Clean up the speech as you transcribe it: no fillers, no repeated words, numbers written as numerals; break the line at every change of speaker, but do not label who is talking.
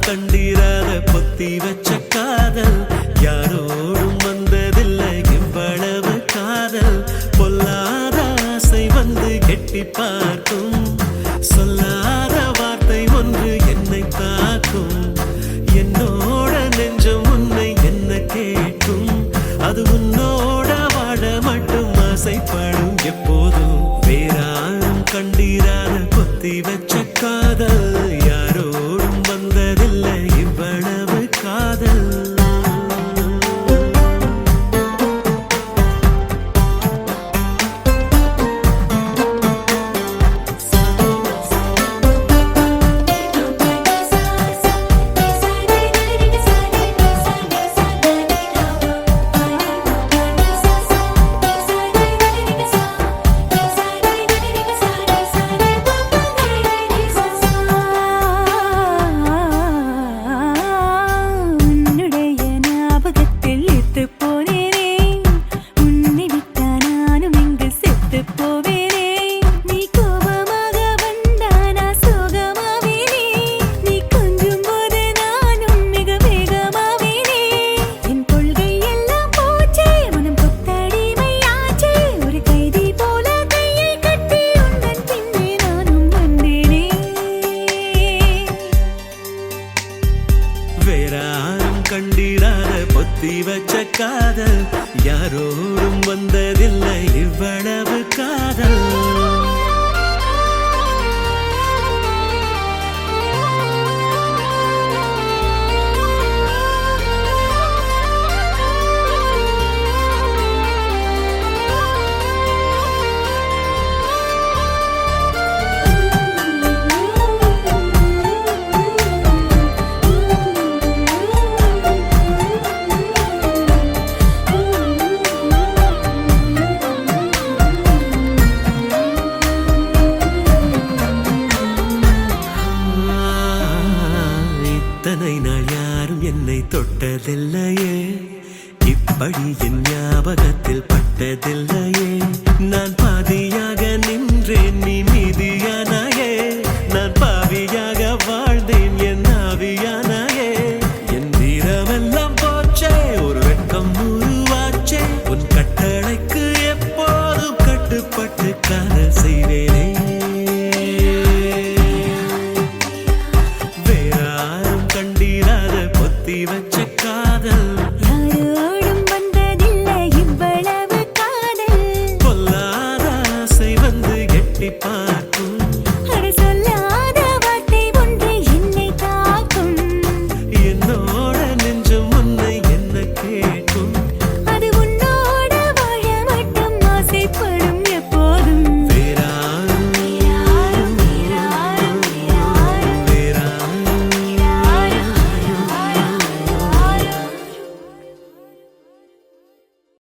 கண்டிராத பொத்தி வச்ச காதல் யாரோடும் வந்ததில்லை இவ்வளவு காதல் பொல்லாத ஆசை வந்து கெட்டி பார்க்கும் சொல்லாத வார்த்தை ஒன்று என்னை தாக்கும் என்னோட நெஞ்சம் உன்னை என்ன கேட்கும் அது உன்னோட வாழ மட்டும் ஆசைப்படும் எப்போதும் வேறாரும் கண்டிராத பொத்தி வச்ச காதல் யாரோடும் வந்ததில்லை இவ்வளவு காதல் வேறாரும் கண்டிராத பொத்தி வச்ச காதல் யாரோடும் வந்ததில்லை இவ்வளவு காதல் இத்தனை நாள் யாரும் என்னை தொட்டதில்லையே இப்படி என் ஞாபகத்தில் பட்டதில்லையே நான் பாதியாக நின்றேன் நீ மீதியானாயே நான் பாவியாக வாழ்ந்தேன் என் ஆவியானாயே என் வீரமெல்லாம் போச்சே ஒரு வெட்கம் உருவாச்சே உன் கட்டளைக்கு எப்போதும் கட்டுப்பட்டு காதல் செய்வேனே கண்டிராத பொத்தி